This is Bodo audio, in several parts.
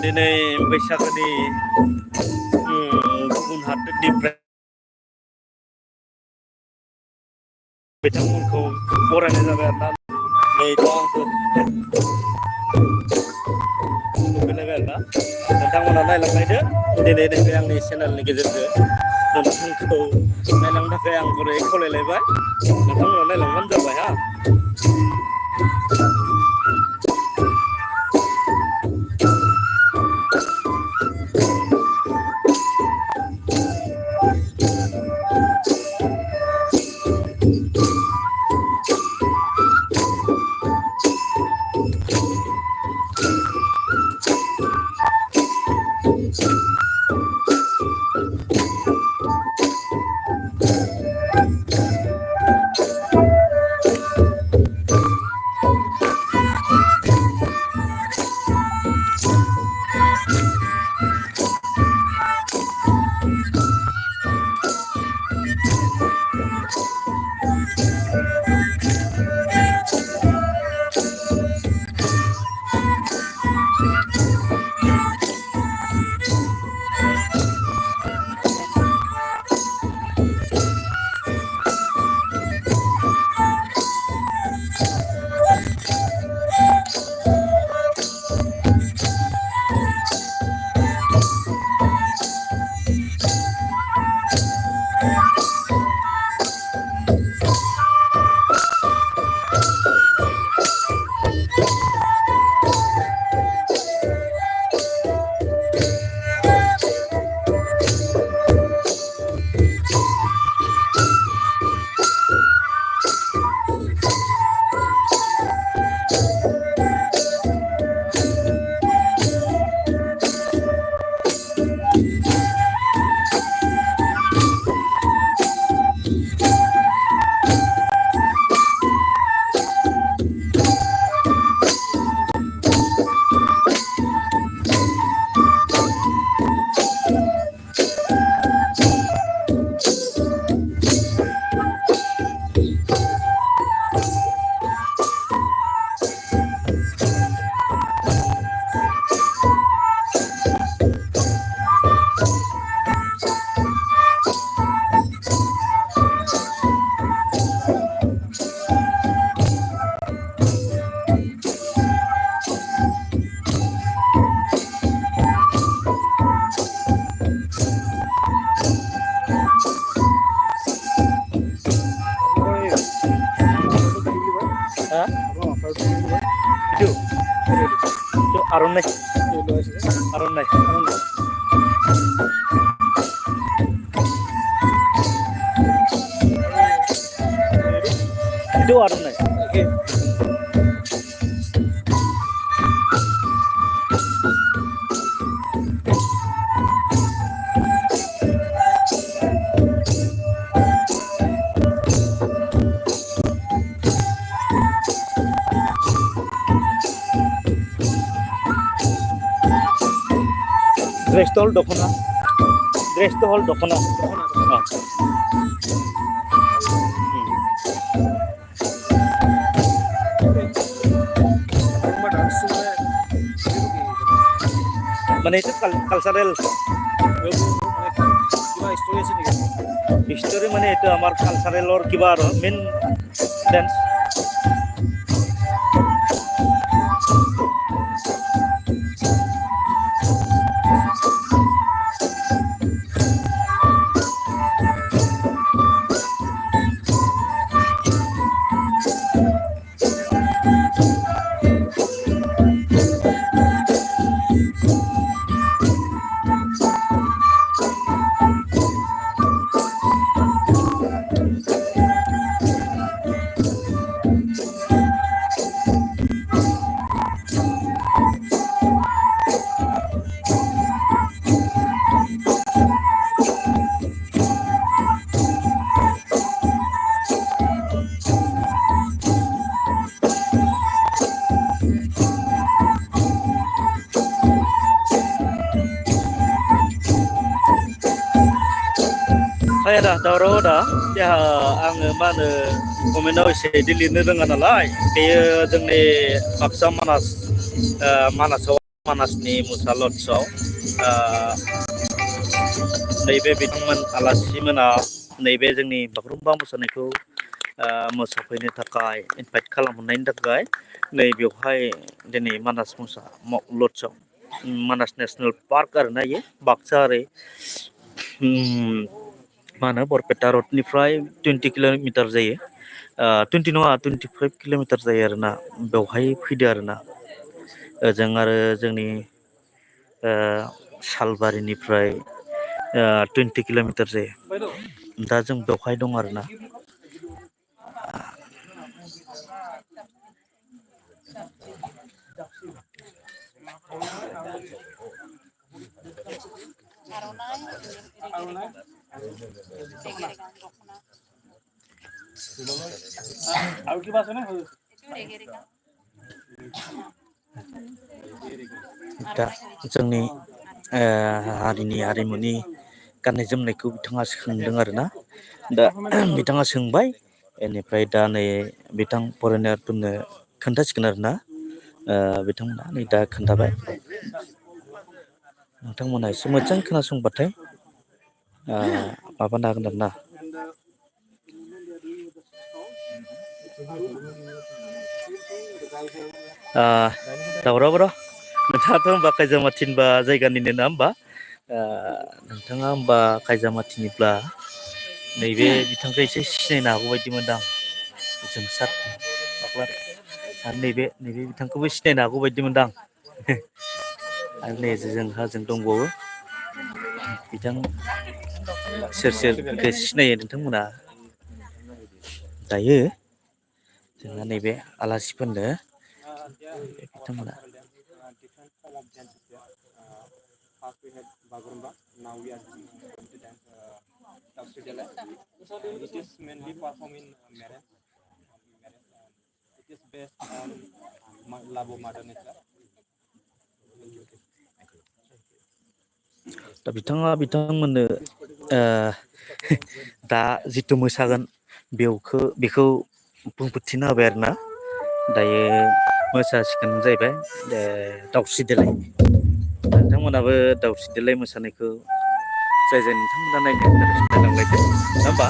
दिनै बैसागोनि गुबुन हादोरनिफ्राय बिथांमोनखौ बरायनाय जाबाय आरोना नै दा आंबो नुफैलायबाय आरोना नोंथांमोना नायलांलायदो दिनै नैबे आंनि चेनेलनि गेजेरजों नोंथांमोनखौ नायलांनो थाखाय आं गुरै खावलायलायबाय नोंथांमोना नायलांबानो जाबाय हा itu arunai itu arunai dress to hol dokona মানে itu cultural history মানে itu আমার cultural or কিবা main dance dah daurau dah ya आङो मा होनो कमेन्टआव एसे इदि लिरनो रोङा नालाय बेयो जोंनि बाक्सा मानासाव मानासनि मोसा लजआव नैबे बिथांमोन आलासिमोना नैबे जोंनि बागुरुम्बा मोसानायखौ मोसाफैनो थाखाय इनभाइट खालामहरनायनि थाखाय नै बेवहाय दिनै मानास लजआव मानास नेसनेल पार्क आरोना इयो बाक्सा ओरै मा होनो बरपेटा रडनिफ्राय 20 किल'मिटार जायो 20 नङा 25 किल'मिटार जायो आरोना बेवहाय फैदो आरोना ओजों आरो जोंनि सालबारिनिफ्राय 20 किल'मिटार जायो दा जों बेवहाय दं आरोना दा जोंनि हारिनि हारिमुनि गाननाय जोमनायखौ बिथाङा सोंदों आरोना दा बिथाङा सोंबाय बेनिफ्राय दा नै बिथां फरेनारफोरनो खोन्थासिगोन आरोना बिथांमोना नै दा खोन्थाबाय नोंथांमोना एसे मोजां खोनासंबाथाय माबानो हागोन आरोना दावराव र' नोंथाङाथ' होनबा खायजामाथि होनबा जायगानिनो ना होमबा नोंथाङा होमबा खायजामाथिनिब्ला नैबे बिथांखौ एसे सिनायनो हागौ बायदि मोनदां जोंसार आरो नैबे बिथांखौबो सिनायनो हागौ बायदि मोनदां आरो नै जोंहाजों दंबावो बिथां सोर सोरखौ सिनायो नोंथांमोना दायो जोंहा नैबे आलासिफोरनो बिथांमोना दा बिथाङा बिथांमोननो दा जिथु मोसागोन बेखौ बुंफोरथिना होबाय आरोना दायो मोसासिगोन जाहैबाय दावस्रि देलाय नोंथांमोनाबो दावस्रि देलाय मोसानायखौ जाय नोंथांमोना नायनो नायलांलायदो नङा होमबा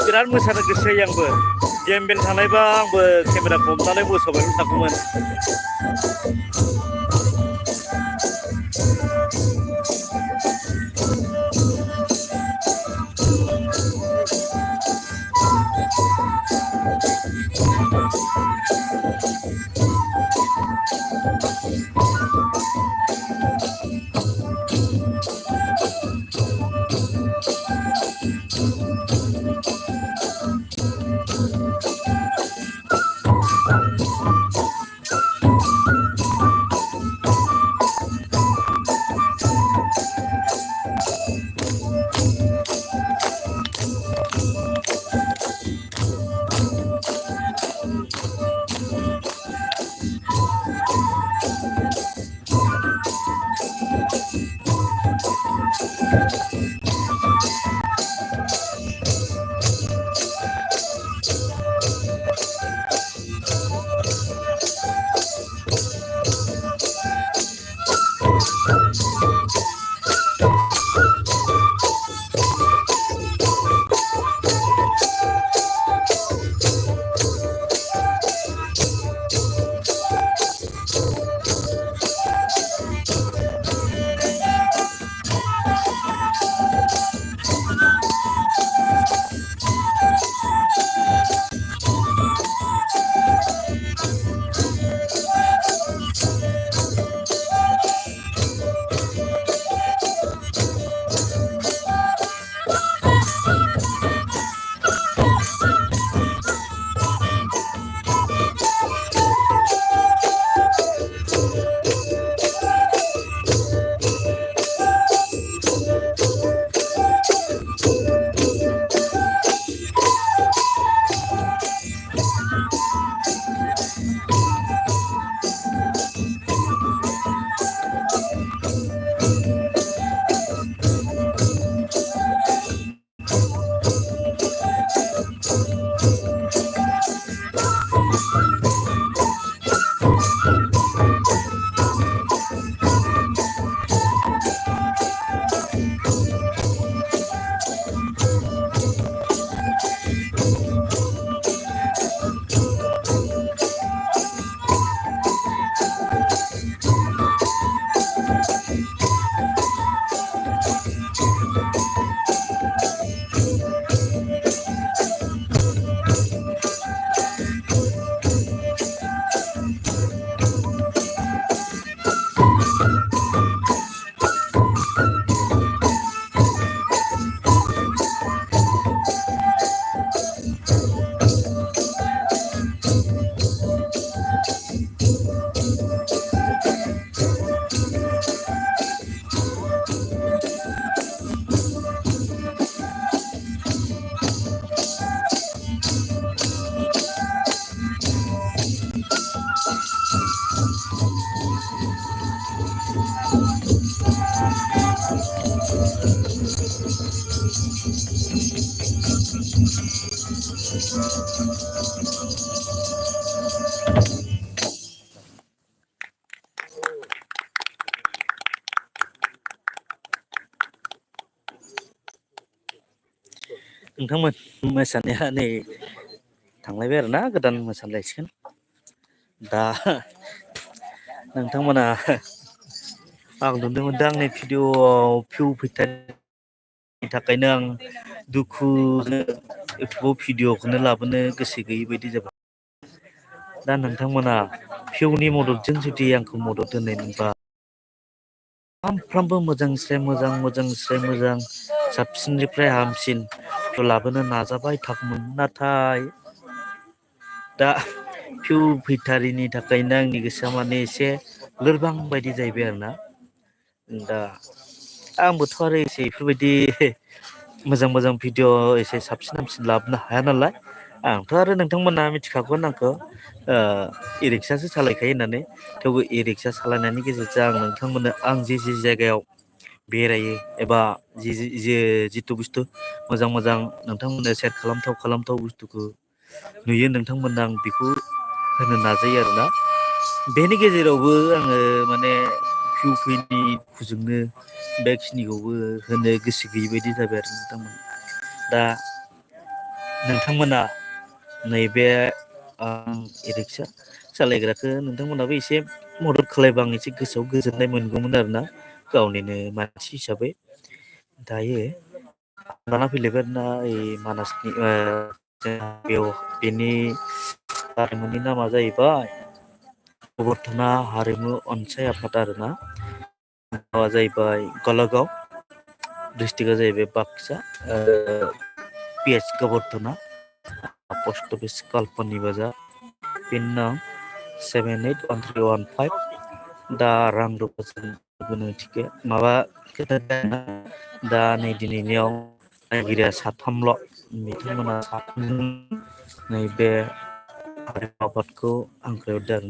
बिराद मोसानो गोसो जायो आंबो गेमबेल थानायबा आंबो केमेराखौ हमनानै मोसाबाय थागौमोन नोंथांमोन मोसानाया नै थांलायबाय आरोना गोदान मोसालायसिगोन दा नोंथांमोना आं नुनो मोनदों आंनि भिडिअ'आव भिउ फैथारनि थाखायनो आं दुखुजों इउटुबाव भिडिअ'खौनो लाबोनो गोसो गैयै बायदि जाबाय दा नोंथांमोना भिउनि मददजों जुदि आंखौ मदद होनायमोनबा सानफ्रामबो मोजांनिफ्राय मोजां साबसिननिफ्राय हामसिन लाबोनो नाजाबाय थागौमोन नाथाय दा भिउ फैथारिनि थाखायनो आंनि गोसोआ माने एसे लोरबां बायदि जाहैबाय आरोना दा आंबोथ' आरो एसे बेफोरबायदि मोजां भिडिअ' एसे साबसिन हामसिन लाबोनो हाया नालाय आंथ' आरो नोंथांमोना मिथिखागौमोन आंखौ इ रिक्सासो सालायखायो होननानै थेवबो इ रिक्सा सालायनायनि गेजेरजों आं नोंथांमोननो आं जि जायगायाव बेरायो एबा जिथु बुस्थु मोजां नोंथांमोननो सेयार खालामथाव बुस्थुखौ नुयो नोंथांमोननो आं बेखौ होनो नाजायो आरोना बेनि गेजेरावबो आङो माने भिउ फैयिनि दुखुजोंनो बेखिनिखौबो होनो गोसो गैयै बायदि जाबाय आरो दा नोंथांमोना नैबे इ रिक्सा सालायग्राखौ नोंथांमोनहाबो एसे मदद खालायबा आं एसे गोसोआव गोजोननाय मोनगौमोन आरोना गावनिनो मानसि हिसाबै दायो लाना फैलायबाय आरोना ओइ मानासनि बेयाव बेनि हारिमुनि नामा जाहैबाय गबर्थना हारिमु अनसाय आफाद आरोना माबा जाहैबाय गलागाव डिस्ट्रिक्टआ जाहैबाय बाक्सा पिएस गबर्थना पस्ट अफिस कालपानि बाजार पिन नाम 781315 दा रां रुफाजों गोनांथि गैया माबा खोथा दा नै दिनैनियाव नायगिरिया साथामल' बिथांमोना साथामजों नैबे हारिमु आफादखौ हांख्रायहरदों आरो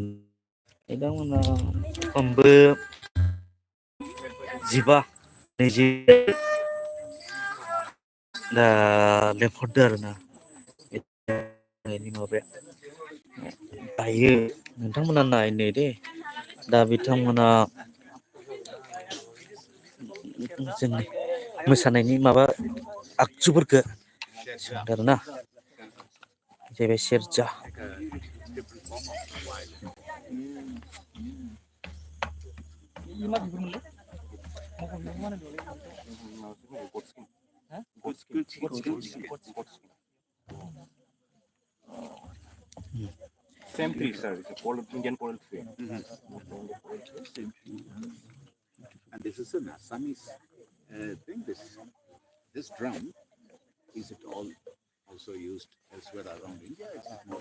बिथांमोना खमबो 15-20 दा लेंहरदो आरोना माबाया दायो नोंथांमोना नायनो दे दा बिथांमोना जोंनि मोसानायनि माबा आगजुफोरखौ सोंदों आरोना जेरै सेरजा Same tree, sir. It's a Indian coral tree. And this is an Assamese thing. This drum, is it all also used elsewhere around India? It's more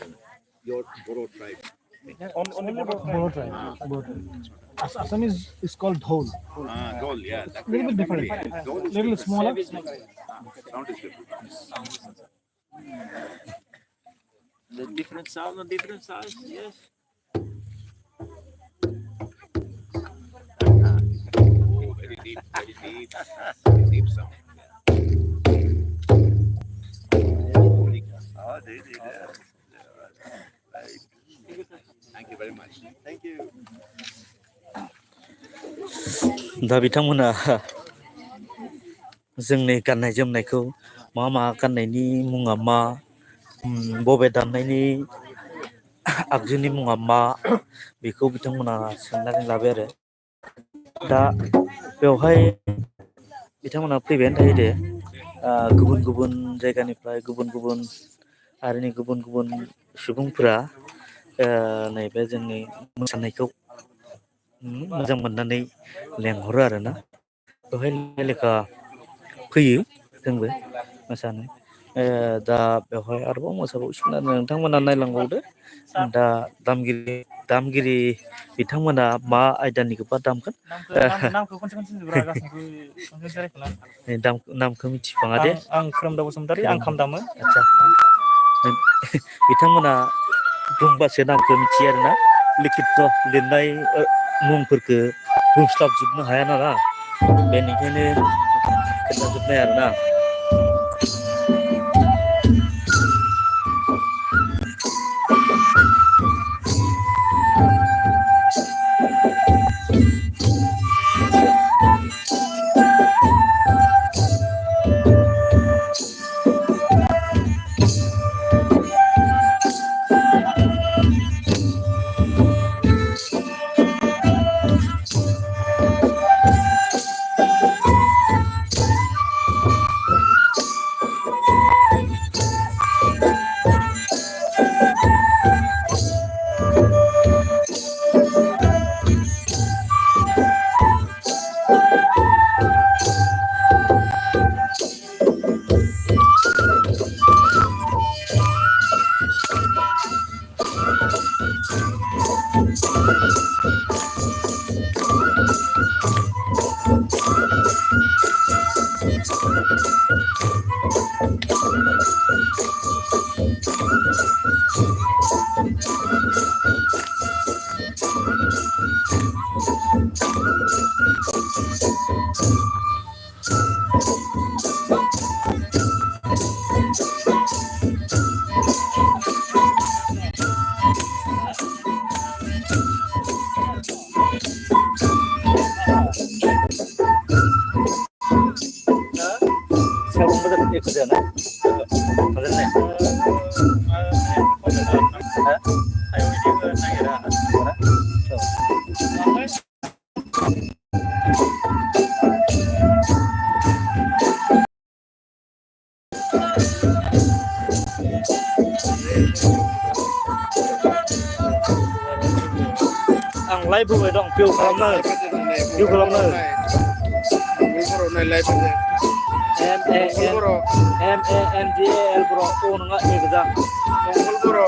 your Boro tribe. Only Boro tribe. Assam is called dhol. Dhol, yeah. It's a little bit different. Dhol is Little different. smaller. Sound is different. the different sound and different size yes Oh, very deep sound. Oh, they did. Right. Thank you very much. Thank you. दा बिथांमोना जोंनि गाननाय जोमनायखौ मा गाननायनि मुङा मा बबे दामनायनि आगजुनि मुङा मा बेखौ बिथांमोना सोंनानै लाबाय आरो दा बेवहाय बिथांमोना फैबायानो थायो दे गुबुन जायगानिफ्राय गुबुन हारिनि गुबुन सुबुंफोरा नैबे जोंनि मोसानायखौ मोजां मोननानै लेंहरो आरोना बेवहाय लेखा फैयो जोंबो मोसानो दा बेवहाय आरोबाव मोसाबावसिगोन आरो नोंथांमोना नायलांबावदो दा दामगिरि बिथांमोना मा आयदानिखौबा दामगोन नामखौ मिथिबाङा दे आं खोरोमदाव बसुमतारी आं खाम दामो आदसा बिथांमोना बुंबासो नामखौ मिथियो आरोना लिखित लिरनाय मुंफोरखौ बुंस्लाबजोबनो हाया नालाय बेनिखायनो खोन्थाजोबनाय आरोना Saya mau betul ikut sana. Betul nih. Ayo ini ke Naira. Ang live buat dong, view kalamnya. View kalamnya. MANGAL bro, oh nggak nih kita. Mongol bro.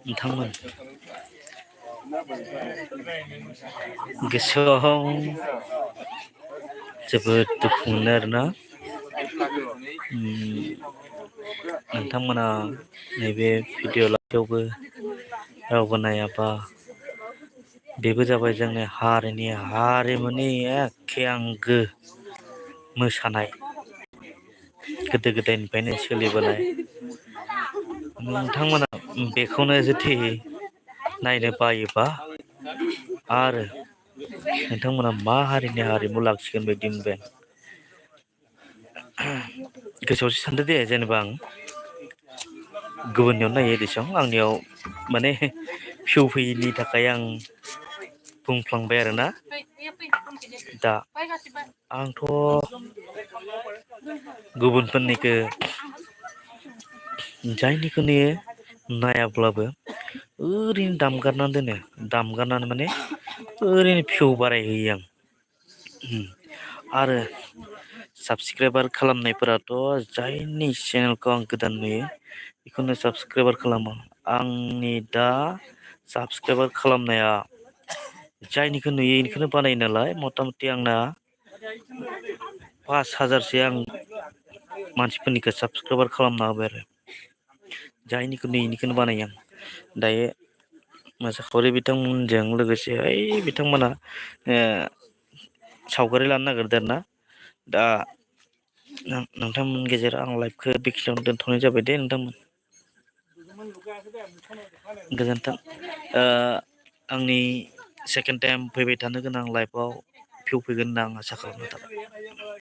नोंथांमोन गोसोआव जोबोद दुखु मोनो आरोना नोंथांमोना नैबे भिडिअ लासेयावबो रावबो नायाबा बेबो जाबाय जोंनि हारिमुनि एखे आंगो मोसानाय गोदो गोदायनिफ्रायनो सोलिबोनाय नोंथांमोना बेखौनो जुदि नायनो बायोबा आरो नोंथांमोना मा हारिनि हारिमु लाखिगोन बायदि मोनबाय गोसोआवसो सानदो दे जेनेबा आं गुबुननियाव नायो दिसं आंनियाव माने फिउ फैयिनि थाखाय आं बुंफ्लांबाय आरोना दा आंथ' गुबुनफोरनिखौ जायनिखौ नुयो नायाब्लाबो ओरैनो दामगारनानै दोनो दामगारनानै माने ओरैनो भिउ बारायहोयो आं आरो साबसक्राइबार खालामनायफोराथ' जायनि चेनेलखौ आं गोदान नुयो बेखौनो साबसक्राइबार खालामो आंनि दा साबसक्राइबार खालामनाया जायनिखौ नुयो बेखौनो बानायो नालाय मथा मथि आंना 5,000सो आं मानसिफोरनिखौ साबसक्राइबार खालामना होबाय आरो जायनिखौ नुयो बेखौनो बानायो आं दायो मोसाखावरि बिथांमोनजों लोगोसे ओइ बिथांमोना सावगारि लानो नागिरदों आरोना दा नोंथांमोननि गेजेराव आं लाइभखौ बेखिनियावनो दोनथ'नाय जाबाय दे नोंथांमोन गोजोन्थों आंनि सेकेन्ड टाइम फैबाय थानो गोनां लाइभआव भिउ फैगोन होनना आं आसा खालामनाय थाबाय